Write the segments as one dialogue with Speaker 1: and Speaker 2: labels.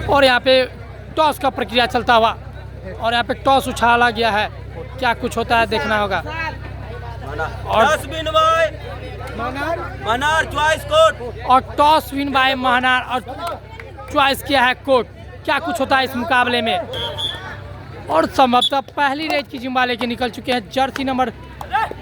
Speaker 1: और यहाँ पे टॉस का प्रक्रिया चलता हुआ और यहाँ पे टॉस उछाला गया है। क्या कुछ होता है देखना होगा। और टॉस विन बाय महनार और चॉइस किया है कोर्ट। क्या कुछ होता है इस मुकाबले में। और संभवतः पहली रेड की जिम्मा लेके निकल चुके हैं जर्सी नंबर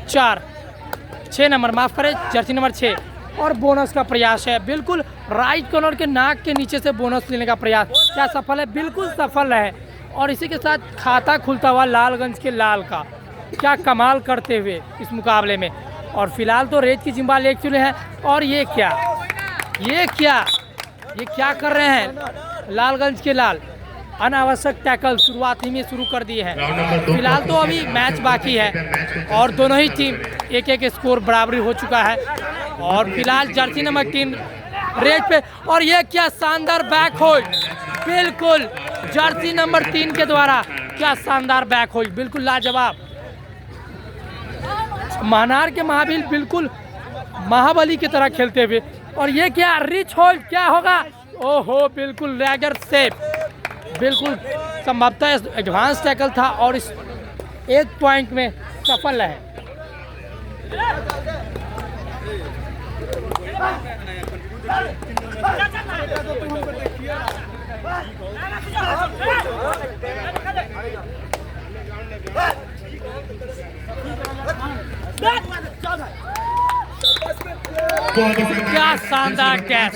Speaker 1: 6 नंबर, माफ करें, जर्सी नंबर 6। और बोनस का प्रयास है, बिल्कुल राइट कॉर्नर के नाक के नीचे से बोनस लेने का प्रयास। क्या सफल है? बिल्कुल सफल है। और इसी के साथ खाता खुलता हुआ लालगंज के लाल का। क्या कमाल करते हुए इस मुकाबले में। और फिलहाल तो रेड की जिम्मा ले चुके हैं। और ये क्या कर रहे हैं लालगंज के लाल। अनावश्यक टैकल शुरुआत ही में शुरू कर दिए हैं। फिलहाल तो अभी मैच बाकी है और दोनों ही टीम एक स्कोर बराबरी हो चुका है। और फिलहाल जर्सी नंबर 3 रेड पे। और ये क्या शानदार बैक होल्ड, बिल्कुल जर्सी नंबर 3 के द्वारा। क्या शानदार बैक होल्ड, बिल्कुल लाजवाब। महनार के महावीर बिल्कुल महाबली की तरह खेलते हुए। और ये क्या रिच होल्ड, क्या होगा? ओहो, बिल्कुल रैगर सेफ, बिल्कुल संभवतः एडवांस टैकल था और इस 1 पॉइंट में सफल है। क्या शानदार कैच,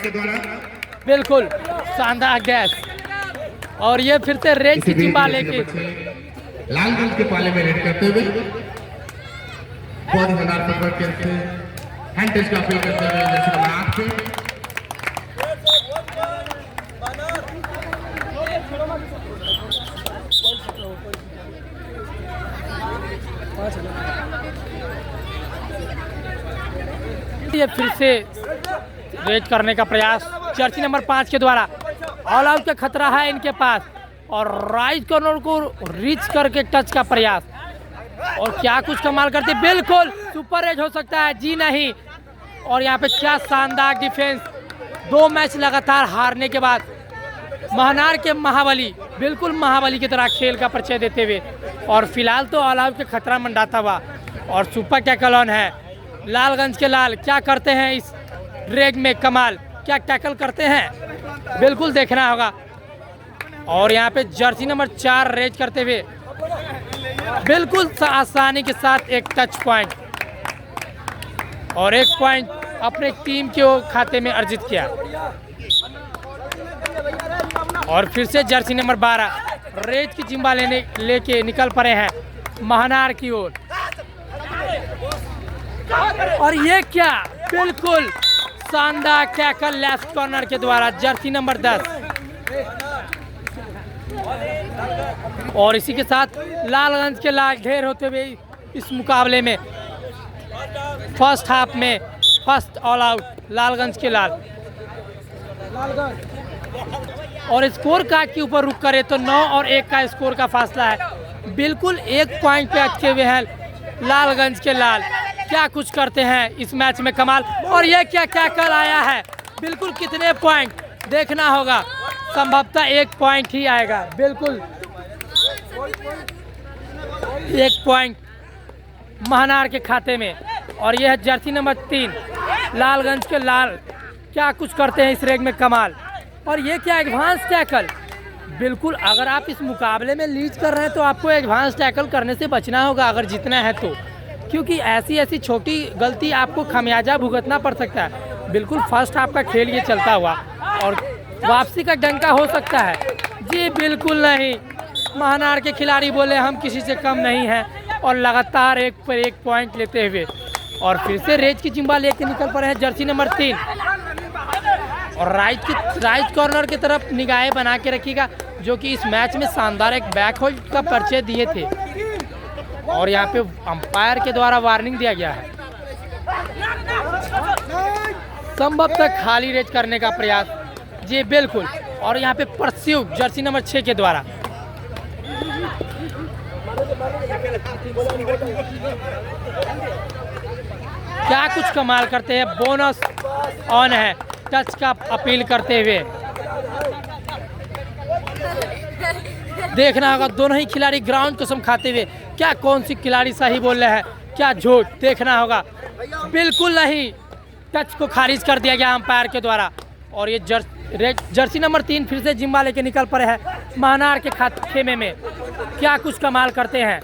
Speaker 1: बिल्कुल शानदार कैच। और ये फिर से रेड की जिम्मा लेके
Speaker 2: लालगंज के पाले में रेड करते हुए बहुत मजार पकड़ करते हैंड टच का अपील करते हुए जैसे नंबर 8 पे
Speaker 1: ये फिर से रेड करने का प्रयास जर्सी नंबर 5 के द्वारा। ऑल आउट का खतरा है इनके पास। और राइट कॉर्नर को रीच करके टच का प्रयास। और क्या कुछ कमाल करते, बिल्कुल सुपर एज हो सकता है, जी नहीं। और यहाँ पे क्या शानदार डिफेंस। 2 मैच लगातार हारने के बाद महनार के महाबली बिल्कुल महाबली की तरह खेल का परिचय देते हुए। और फिलहाल तो ऑल आउट का खतरा मंडाता हुआ। और सुपर टैकल ऑन है लालगंज के लाल। क्या करते हैं इस रेग में कमाल, क्या टैकल करते हैं, बिल्कुल देखना होगा। और यहाँ पे जर्सी नंबर 4 रेज करते हुए बिल्कुल आसानी के साथ एक टच पॉइंट और 1 पॉइंट अपने टीम के खाते में अर्जित किया। और फिर से जर्सी नंबर 12 रेज की जिम्मा लेके निकल पड़े हैं महनार की ओर। और ये क्या, बिल्कुल शानदार टैकल लेफ्ट कॉर्नर के द्वारा जर्सी नंबर 10। और इसी के साथ लालगंज के लाल ढेर होते हुए इस मुकाबले में फर्स्ट हाफ में फर्स्ट ऑल आउट लालगंज के लाल। और स्कोर कार्ड के ऊपर रुक करे तो 9 और 1 का स्कोर का फासला है। बिल्कुल 1 पॉइंट पे अटके हुए हैं लालगंज के लाल। क्या कुछ करते हैं इस मैच में कमाल। और ये क्या टैकल आया है, बिल्कुल कितने पॉइंट देखना होगा। संभवतः 1 पॉइंट ही आएगा, बिल्कुल 1 पॉइंट महनार के खाते में। और यह है जर्सी नंबर 3 लालगंज के लाल। क्या कुछ करते हैं इस रेग में कमाल। और ये क्या एडवांस टैकल, बिल्कुल अगर आप इस मुकाबले में लीड कर रहे हैं तो आपको एडवांस टैकल करने से बचना होगा अगर जीतना है तो, क्योंकि ऐसी छोटी गलती आपको खमियाजा भुगतना पड़ सकता है। बिल्कुल फर्स्ट आपका खेल ये चलता हुआ और वापसी का डंका हो सकता है। जी बिल्कुल नहीं, महनार के खिलाड़ी बोले हम किसी से कम नहीं हैं और लगातार 1 पर 1 पॉइंट लेते हुए। और फिर से रेज की जिम्मा लेके निकल पड़े हैं जर्सी नंबर 3। और राइट कॉर्नर की तरफ निगाहें बना के रखिएगा, जो कि इस मैच में शानदार एक बैक होल्ड का परिचय दिए थे। और यहाँ पे अंपायर के द्वारा वार्निंग दिया गया है। संभवतः खाली रेज करने का प्रयास, जी बिल्कुल। और यहाँ पे परस्यूट जर्सी नंबर 6 के द्वारा। क्या कुछ कमाल करते हैं, बोनस ऑन है टच का अपील करते हुए। देखना होगा दोनों ही खिलाड़ी ग्राउंड कसम खाते हुए, क्या कौन सी खिलाड़ी सही बोल रहे हैं क्या झूठ, देखना होगा। बिल्कुल नहीं, टच को खारिज कर दिया गया अंपायर के द्वारा। और ये जर्सी नंबर 3 फिर से जिम्मा लेके निकल पड़े हैं महानार के खेमे में, क्या कुछ कमाल करते हैं।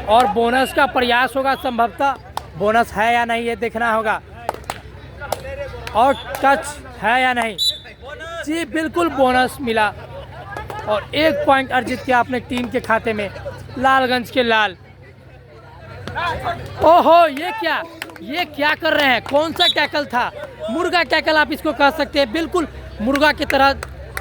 Speaker 1: और बोनस का प्रयास होगा, संभवतः बोनस है या नहीं ये देखना होगा। और टच है या नहीं, जी बिल्कुल बोनस मिला और 1 पॉइंट अर्जित किया अपने टीम के खाते में लालगंज के लाल। ओहो, ये क्या कर रहे हैं, कौन सा टैकल था, मुर्गा टैकल आप इसको कह सकते हैं। बिल्कुल मुर्गा की तरह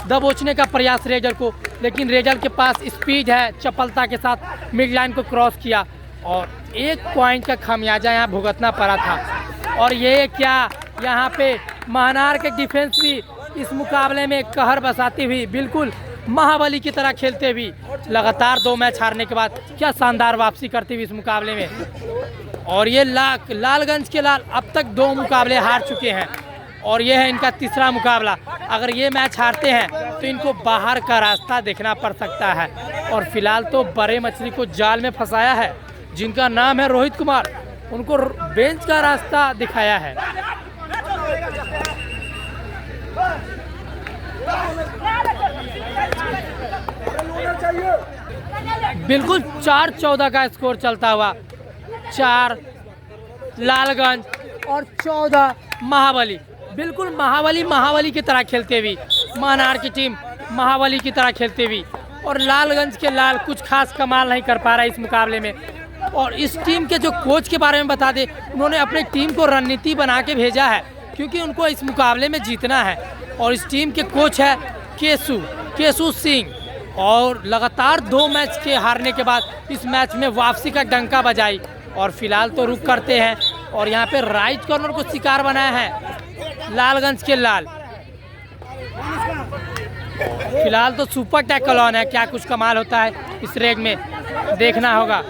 Speaker 1: दबोचने का प्रयास रेजर को, लेकिन रेजर के पास स्पीड है, चपलता के साथ मिड लाइन को क्रॉस किया और 1 पॉइंट का खामियाजा यहाँ भुगतना पड़ा था। और ये क्या, यहाँ पे महानार के डिफेंस भी इस मुकाबले में कहर बसाती हुई, बिल्कुल महाबली की तरह खेलते हुए, लगातार 2 मैच हारने के बाद क्या शानदार वापसी करती हुई इस मुकाबले में। और ये लालगंज के लाल अब तक 2 मुकाबले हार चुके हैं और ये है इनका तीसरा मुकाबला। अगर ये मैच हारते हैं तो इनको बाहर का रास्ता देखना पड़ सकता है। और फिलहाल तो बड़े मछली को जाल में फंसाया है जिनका नाम है रोहित कुमार, उनको बेंच का रास्ता दिखाया है। बिल्कुल 4-14 का स्कोर चलता हुआ, 4 लालगंज और 14 महाबली। बिल्कुल महाबली की तरह खेलते हुए, महानार की टीम महाबली की तरह खेलते हुए, और लालगंज के लाल कुछ खास कमाल नहीं कर पा रहा है इस मुकाबले में। और इस टीम के जो कोच के बारे में बता दें, उन्होंने अपनी टीम को रणनीति बना के भेजा है क्योंकि उनको इस मुकाबले में जीतना है। और इस टीम के कोच है केशु सिंह, और लगातार 2 मैच के हारने के बाद इस मैच में वापसी का डंका बजाई। और फिलहाल तो रुक करते हैं और यहाँ पे राइट कॉर्नर को शिकार बनाया है लालगंज के लाल। फिलहाल तो सुपर टैकल ऑन है, क्या कुछ कमाल होता है इस रेग में देखना होगा।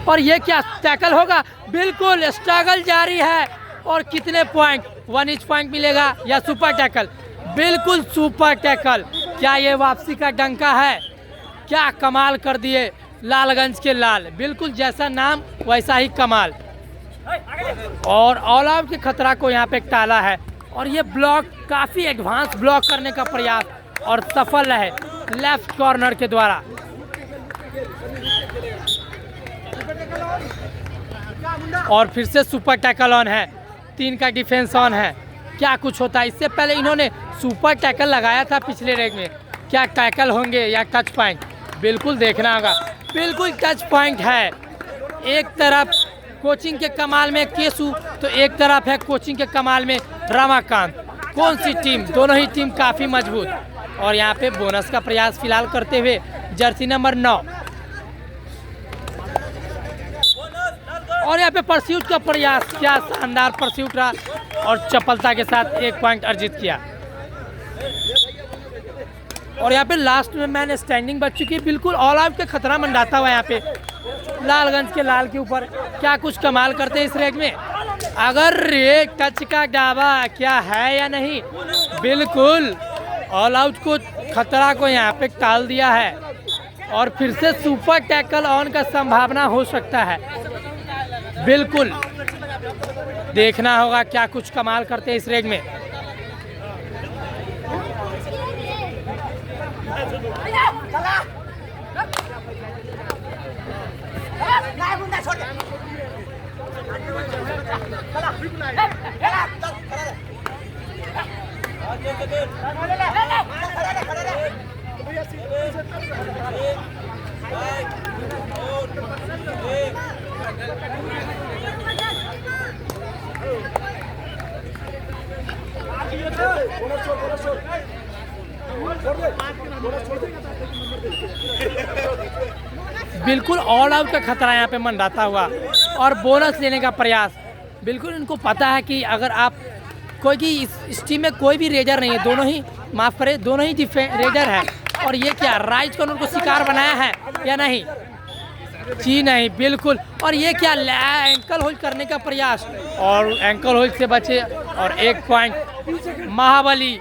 Speaker 1: और ये क्या टैकल होगा, बिल्कुल स्ट्रगल जारी है। और कितने पॉइंट, 1 इंच पॉइंट मिलेगा या सुपर टैकल, बिल्कुल सुपर टैकल। क्या ये वापसी का डंका है, क्या कमाल कर दिए लालगंज के लाल, बिल्कुल जैसा नाम वैसा ही कमाल। और ऑल आउट के खतरा को यहाँ पे टाला है। और ये ब्लॉक काफ़ी एडवांस ब्लॉक करने का प्रयास और सफल रहे लेफ्ट कॉर्नर के द्वारा। और फिर से सुपर टैकल ऑन है, 3 का डिफेंस ऑन है, क्या कुछ होता है। इससे पहले इन्होंने सुपर टैकल लगाया था पिछले रेग में, क्या टैकल होंगे या टच पॉइंट, बिल्कुल देखना होगा। बिल्कुल टच पॉइंट है, एक तरफ कोचिंग के कमाल में केशु तो एक तरफ है कोचिंग के कमाल में रमाकांत। कौन सी टीम, दोनों ही टीम काफ़ी मजबूत। और यहाँ पे बोनस का प्रयास फिलहाल करते हुए जर्सी नंबर 9, और यहाँ पे परस्यूट का प्रयास, क्या शानदार परस्यूट रहा और चपलता के साथ 1 पॉइंट अर्जित किया। और यहाँ पे लास्ट में मैन स्टैंडिंग बच चुकी है, बिल्कुल ऑल आउट का खतरा मंडाता हुआ यहाँ पे लालगंज के लाल के ऊपर। क्या कुछ कमाल करते हैं इस रेग में, अगर एक टच का डाबा क्या है या नहीं, बिल्कुल ऑल आउट को खतरा को यहाँ पे टाल दिया है। और फिर से सुपर टैकल ऑन का संभावना हो सकता है, बिल्कुल देखना होगा क्या कुछ कमाल करते हैं इस रेग में। बिल्कुल ऑल आउट का खतरा यहाँ पे मंडाता हुआ और बोनस लेने का प्रयास। बिल्कुल इनको पता है कि अगर आप कोई भी इस टीम में कोई भी रेजर नहीं है, दोनों ही माफ करें दोनों ही रेजर है। और ये क्या राइट कॉर्नर को शिकार बनाया है या नहीं, जी नहीं, बिल्कुल। और ये क्या एंकल होल्ड करने का प्रयास, और एंकल होल्ड से बचे, और 1 पॉइंट महाबली,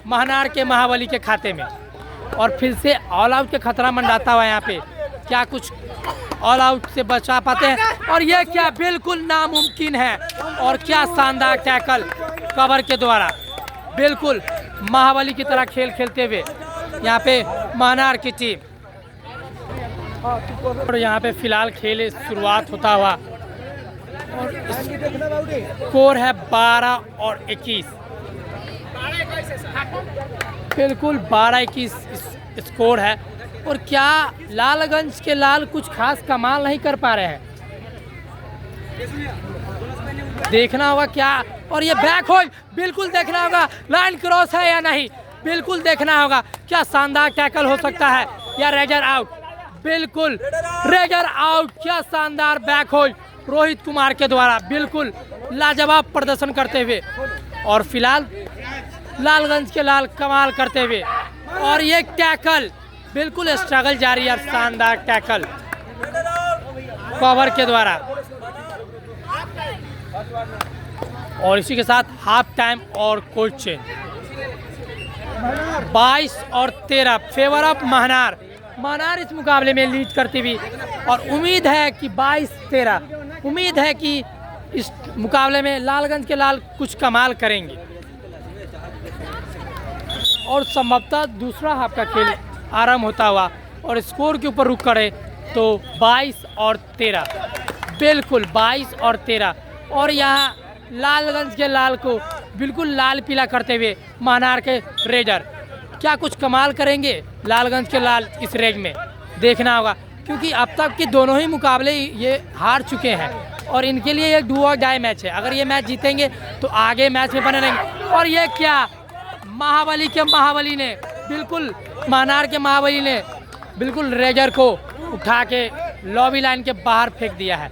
Speaker 1: महनार के महाबली के खाते में। और फिर से ऑल आउट के खतरा मंडाता हुआ यहाँ पे, क्या कुछ ऑल आउट से बचा पाते हैं? और ये क्या, बिल्कुल नामुमकिन है। और क्या शानदार टैकल कवर के द्वारा, बिल्कुल महाबली की तरह खेल खेलते हुए यहाँ पे महनार की टीम। और यहाँ पे फिलहाल खेल शुरुआत होता हुआ, और स्कोर है 12 और 21, बिल्कुल 12-21 स्कोर है। और क्या लालगंज के लाल कुछ खास कमाल नहीं कर पा रहे हैं, देखना होगा क्या। और ये बैक होल, बिल्कुल देखना होगा लाइन क्रॉस है या नहीं, बिल्कुल देखना होगा। क्या शानदार टैकल हो सकता है या रेजर आउट, बिल्कुल रेजर आउट। क्या शानदार बैक होल रोहित कुमार के द्वारा, बिल्कुल लाजवाब प्रदर्शन करते हुए। और फिलहाल लालगंज के लाल कमाल करते हुए, और ये टैकल बिल्कुल स्ट्रगल जारी है, शानदार टैकल कवर के द्वारा। और इसी के साथ हाफ टाइम और कोच चेंज, 22 और 13 फेवर ऑफ महनार। महनार इस मुकाबले में लीड करती हुई, और उम्मीद है कि 22-13, उम्मीद है कि इस मुकाबले में लालगंज के लाल कुछ कमाल करेंगे, और संभवतः दूसरा हाफ का खेल आरंभ होता हुआ। और स्कोर के ऊपर रुक करे तो 22 और 13, बिल्कुल 22 और 13। और यहाँ लालगंज के लाल को बिल्कुल लाल पीला करते हुए महनार के रेजर, क्या कुछ कमाल करेंगे लालगंज के लाल इस रेज में, देखना होगा। क्योंकि अब तक के दोनों ही मुकाबले ये हार चुके हैं, और इनके लिए एक डू और डाई मैच है। अगर ये मैच जीतेंगे तो आगे मैच में बने रहेंगे। और ये क्या, महाबली के महाबली ने, बिल्कुल महनार के महाबली ने बिल्कुल रेजर को उठा के लॉबी लाइन के बाहर फेंक दिया है।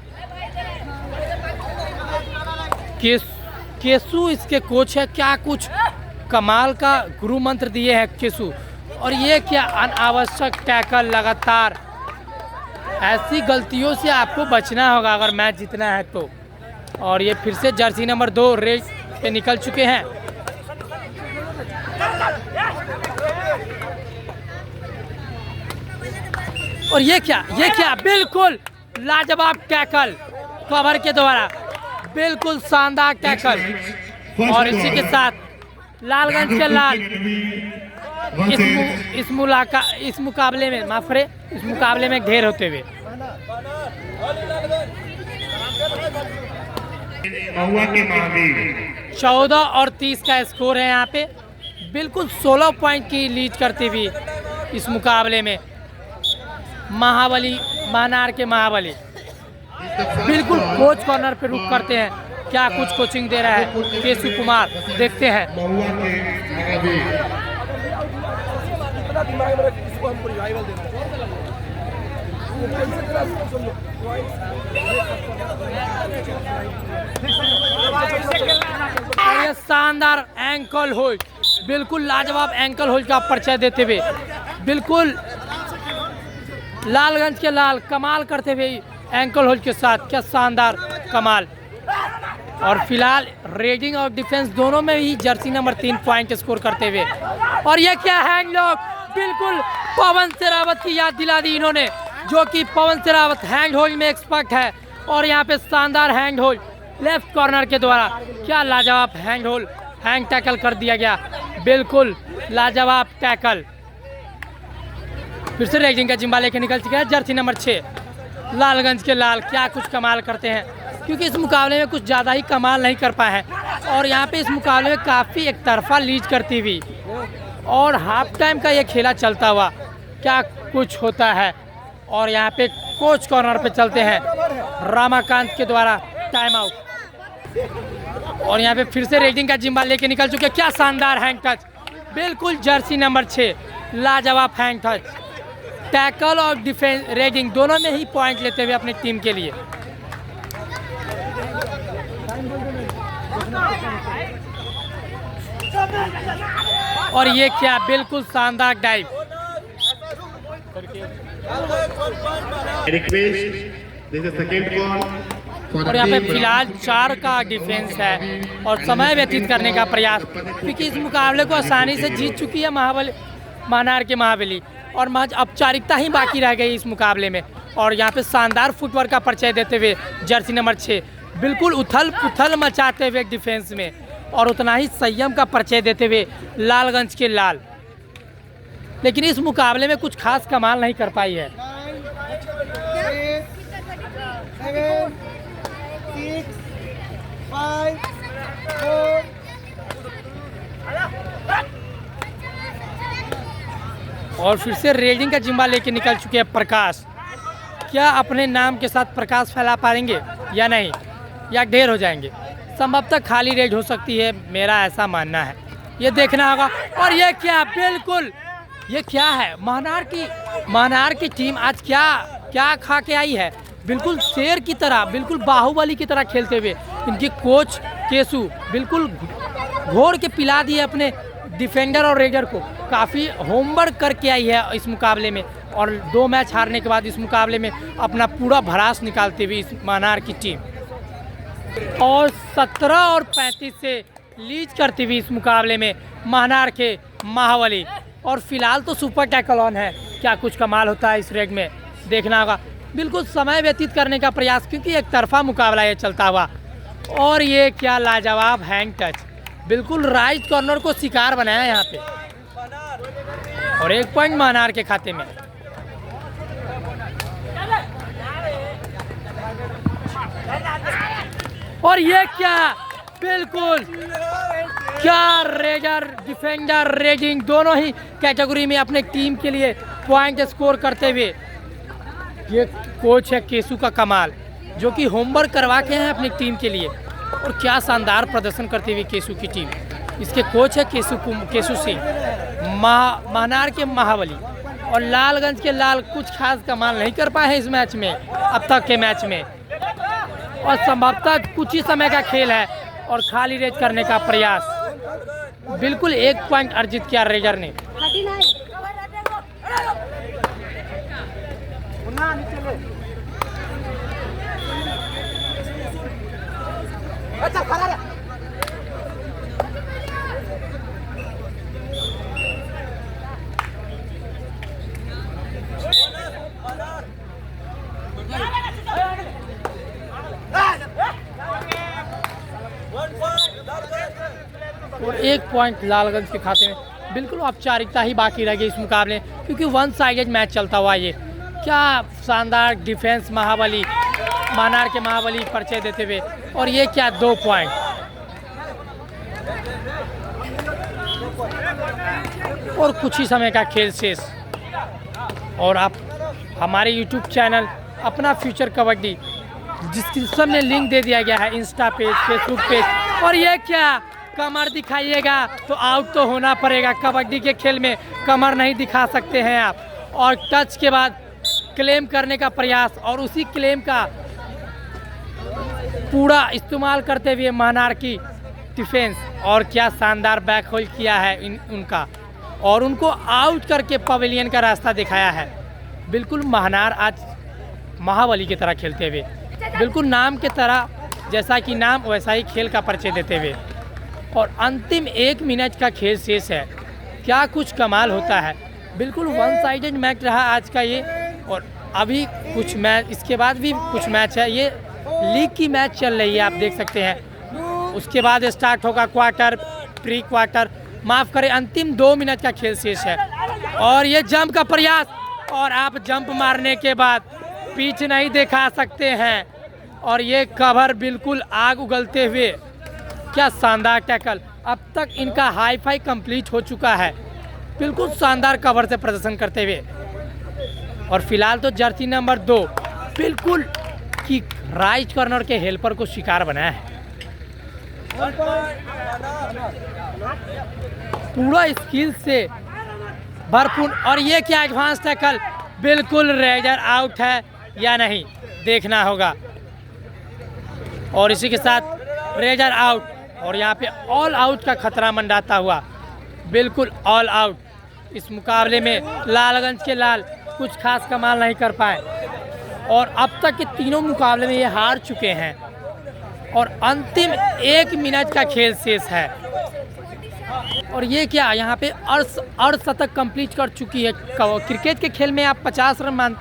Speaker 1: केसु इसके कोच है, क्या कुछ कमाल का गुरु मंत्र दिए हैं केसु। और ये क्या अनावश्यक टैकल लगातार, ऐसी गलतियों से आपको बचना होगा अगर मैच जीतना है तो। और ये फिर से जर्सी नंबर 2 रेस पे निकल चुके हैं। और ये क्या, बिल्कुल लाजवाब टैकल कवर के द्वारा, बिल्कुल शानदार टैकल। और इसी के साथ लालगंज के लाल इस मुकाबले में, माफ करें, इस मुकाबले में ढेर होते हुए।
Speaker 2: महुआ के महावीर
Speaker 1: 14 और 30 का स्कोर है यहाँ पे, बिल्कुल 16 पॉइंट की लीड करती हुई इस मुकाबले में महाबली, महनार के महाबली। बिल्कुल कोच कॉर्नर पे रुक करते हैं, क्या कुछ कोचिंग दे रहा है केसु कुमार, देखते हैं।
Speaker 2: महुआ के महावीर
Speaker 1: ये शानदार एंकल होल्ड, बिल्कुल लाजवाब एंकल होल्ड का परिचय देते हुए, बिल्कुल लालगंज के लाल कमाल करते हुए एंकल होल्ड के साथ, क्या शानदार कमाल। और फिलहाल रेडिंग और डिफेंस दोनों में ही जर्सी नंबर 3 पॉइंट स्कोर करते हुए। और ये क्या हैंड लॉक, बिल्कुल पवन शेरावत की याद दिला दी इन्होंने, जो कि पवन शेरावत हैंड होल्ड में एक्सपर्ट है। और यहाँ पे शानदार हैंड होल्ड लेफ्ट कॉर्नर के द्वारा, क्या लाजवाब हैंड होल्ड, हैंड टैकल कर दिया गया, बिल्कुल लाजवाब टैकल। फिर से रेडिंग का जिम्मा लेके निकल चुका है जर्सी नंबर 6 लालगंज के लाल, क्या कुछ कमाल करते हैं। क्योंकि इस मुकाबले में कुछ ज़्यादा ही कमाल नहीं कर पाए हैं, और यहाँ पे इस मुकाबले में काफ़ी एक तरफा लीड करती हुई, और हाफ टाइम का ये खेला चलता हुआ क्या कुछ होता है। और यहाँ पे कोच कॉर्नर पे चलते हैं रामाकांत के द्वारा टाइम आउट। और यहाँ पे फिर से रेडिंग का जिम्मा लेके निकल चुके, क्या शानदार हैंड टच, बिल्कुल जर्सी नंबर 6 लाजवाब हैंड टच, टैकल और डिफेंस रेडिंग दोनों में ही पॉइंट लेते हुए अपनी टीम के लिए। और ये क्या, बिल्कुल शानदार dive,
Speaker 2: Request, this is second call for
Speaker 1: और
Speaker 2: the
Speaker 1: यहाँ पे
Speaker 2: team
Speaker 1: फिलहाल 4 का डिफेंस है और समय व्यतीत करने का प्रयास, क्योंकि इस मुकाबले को आसानी से जीत चुकी है महानार के महाबली और महज औपचारिकता ही बाकी रह गई इस मुकाबले में। और यहाँ पे शानदार फुटवर्क का परिचय देते हुए जर्सी नंबर 6 बिल्कुल उथल पुथल मचाते हुए डिफेंस में, और उतना ही संयम का परिचय देते हुए लालगंज के लाल, लेकिन इस मुकाबले में कुछ खास कमाल नहीं कर पाई है।
Speaker 3: 7, 6, 5, 4.
Speaker 1: और फिर से रेडिंग का जिम्मा लेके निकल चुके हैं प्रकाश। क्या अपने नाम के साथ प्रकाश फैला पाएंगे या नहीं, या ढेर हो जाएंगे? संभवतः खाली रेड हो सकती है, मेरा ऐसा मानना है। ये देखना होगा। और ये क्या, बिल्कुल ये क्या है, महानार की टीम आज क्या खा के आई है। बिल्कुल शेर की तरह, बिल्कुल बाहुबली की तरह खेलते हुए इनके कोच केसु बिल्कुल घोड़ के पिला दिए अपने डिफेंडर और रेडर को। काफ़ी होमवर्क करके आई है इस मुकाबले में, और 2 मैच हारने के बाद इस मुकाबले में अपना पूरा भड़ास निकालते हुए इस महानार की टीम, और 17 और 35 से लीड करती हुई इस मुकाबले में महानार के महाबली। और फिलहाल तो सुपर टैकल ऑन है, क्या कुछ कमाल होता है इस रेग में, देखना होगा। बिल्कुल समय व्यतीत करने का प्रयास, क्योंकि एक तरफा मुकाबला ये चलता हुआ। और ये क्या लाजवाब हैंड टच, बिल्कुल राइट कॉर्नर को शिकार बनाया यहाँ पे, और 1 पॉइंट महानार के खाते में। और ये क्या, बिल्कुल क्या रेडर डिफेंडर रेडिंग दोनों ही कैटेगरी में अपने टीम के लिए पॉइंट स्कोर करते हुए। ये कोच है केसु का कमाल, जो कि होमवर्क करवा के हैं अपनी टीम के लिए, और क्या शानदार प्रदर्शन करती हुई केसु की टीम। इसके कोच है केसु सिंह, महानार के महाबली, और लालगंज के लाल कुछ खास कमाल नहीं कर पाए हैं इस मैच में, अब तक के मैच में। और संभवतः कुछ ही समय का खेल है और खाली रेज करने का प्रयास। बिल्कुल 1 पॉइंट अर्जित किया रेजर ने। और 1 पॉइंट लालगंज के खाते में। बिल्कुल औपचारिकता ही बाकी रह गई इस मुकाबले, क्योंकि 1 साइडेड मैच चलता हुआ। ये क्या शानदार डिफेंस महानार के महाबली परिचय देते हुए, और ये क्या 2 पॉइंट। और कुछ ही समय का खेल शेष, और आप हमारे YouTube चैनल अपना फ्यूचर कबड्डी डिस्क्रिप्शन में लिंक दे दिया गया है, इंस्टा पेज, फेसबुक पेज। और ये क्या, कमर दिखाइएगा तो आउट तो होना पड़ेगा। कबड्डी के खेल में कमर नहीं दिखा सकते हैं आप। और टच के बाद क्लेम करने का प्रयास, और उसी क्लेम का पूरा इस्तेमाल करते हुए महानार की डिफेंस। और क्या शानदार बैक होल्ड किया है उनका, और उनको आउट करके पवेलियन का रास्ता दिखाया है। बिल्कुल महानार आज महाबली की तरह खेलते हुए, बिल्कुल नाम के तरह, जैसा कि नाम वैसा ही खेल का परिचय देते हुए। और अंतिम 1 मिनट का खेल शेष है, क्या कुछ कमाल होता है। बिल्कुल 1 साइडेड मैच रहा आज का ये, और अभी कुछ मैच, इसके बाद भी कुछ मैच है। ये लीग की मैच चल रही है, आप देख सकते हैं। उसके बाद स्टार्ट होगा क्वार्टर, प्री क्वार्टर, माफ़ करें, अंतिम 2 मिनट का खेल शेष है। और ये जंप का प्रयास, और आप जंप मारने के बाद पिच नहीं दिखा सकते हैं, और ये कवर बिल्कुल आग उगलते हुए। क्या शानदार टैकल, अब तक इनका हाई फाई कंप्लीट हो चुका है, बिल्कुल शानदार कवर से प्रदर्शन करते हुए। और फिलहाल तो जर्सी नंबर 2 बिल्कुल कि राइट कॉर्नर के हेल्पर को शिकार बनाया है। पूरा स्किल से भरपूर। और ये क्या एडवांस टैकल, बिल्कुल रेजर आउट है या नहीं, देखना होगा। और इसी के साथ रेजर आउट, और यहाँ पे ऑल आउट का खतरा मंडाता हुआ, बिल्कुल ऑल आउट। इस मुकाबले में लालगंज के लाल कुछ खास कमाल नहीं कर पाए और अब तक के तीनों मुकाबले में ये हार चुके हैं और अंतिम 1 मिनट का खेल शेष है। और ये क्या यहाँ पे अर्धशतक कंप्लीट कर चुकी है। क्रिकेट के खेल में आप 50 रन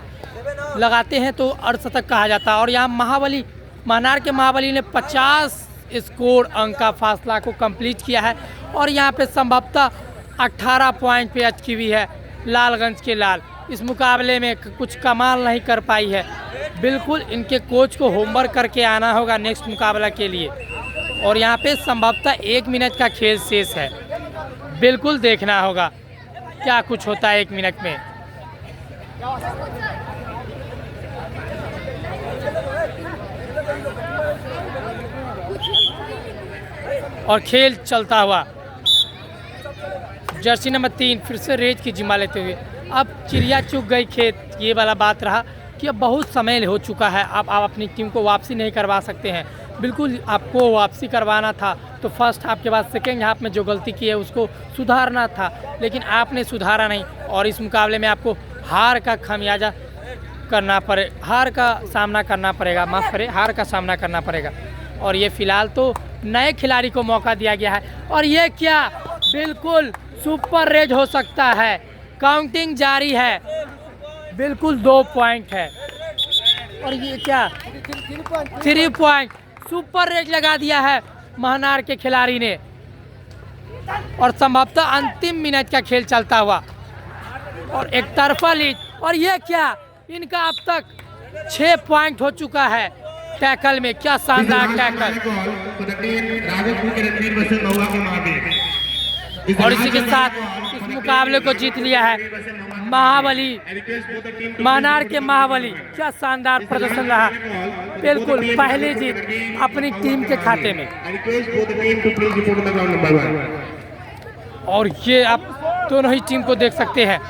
Speaker 1: लगाते हैं तो अर्धशतक कहा जाता है और यहाँ महनार के महाबली ने 50 स्कोर अंक का फासला को कंप्लीट किया है और यहाँ पे संभवतः 18 पॉइंट पे अटकी हुई है लालगंज के लाल। इस मुकाबले में कुछ कमाल नहीं कर पाई है। बिल्कुल इनके कोच को होमवर्क करके आना होगा नेक्स्ट मुकाबला के लिए और यहाँ पे संभवतः 1 मिनट का खेल शेष है। बिल्कुल देखना होगा क्या कुछ होता है 1 मिनट में। और खेल चलता हुआ जर्सी नंबर 3 फिर से रेज की जिम्मा लेते हुए। अब चिड़िया चुग गई खेत, ये वाला बात रहा कि अब बहुत समय हो चुका है। अब आप अपनी टीम को वापसी नहीं करवा सकते हैं। बिल्कुल आपको वापसी करवाना था तो फर्स्ट हाफ के बाद सेकेंड हाफ में जो गलती की है उसको सुधारना था, लेकिन आपने सुधारा नहीं और इस मुकाबले में आपको हार का खामियाजा हार का सामना करना पड़ेगा। माफ़ करें, हार का सामना करना पड़ेगा। और ये फ़िलहाल तो नए खिलाड़ी को मौका दिया गया है और ये क्या बिल्कुल सुपर रेज हो सकता है। काउंटिंग जारी है, बिल्कुल 2 पॉइंट है और ये क्या 3 पॉइंट सुपर रेज लगा दिया है महनार के खिलाड़ी ने और संभवतः अंतिम मिनट का खेल चलता हुआ और एक तरफा लीड। और ये क्या इनका अब तक 6 पॉइंट हो चुका है टैकल में। क्या शानदार टैकल। और इसी के साथ इस मुकाबले को जीत लिया है महनार के महाबली। क्या शानदार प्रदर्शन रहा। बिल्कुल पहली जीत अपनी टीम के खाते में। और ये आप दोनों ही टीम को देख सकते हैं।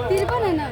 Speaker 4: तिरपन है ना।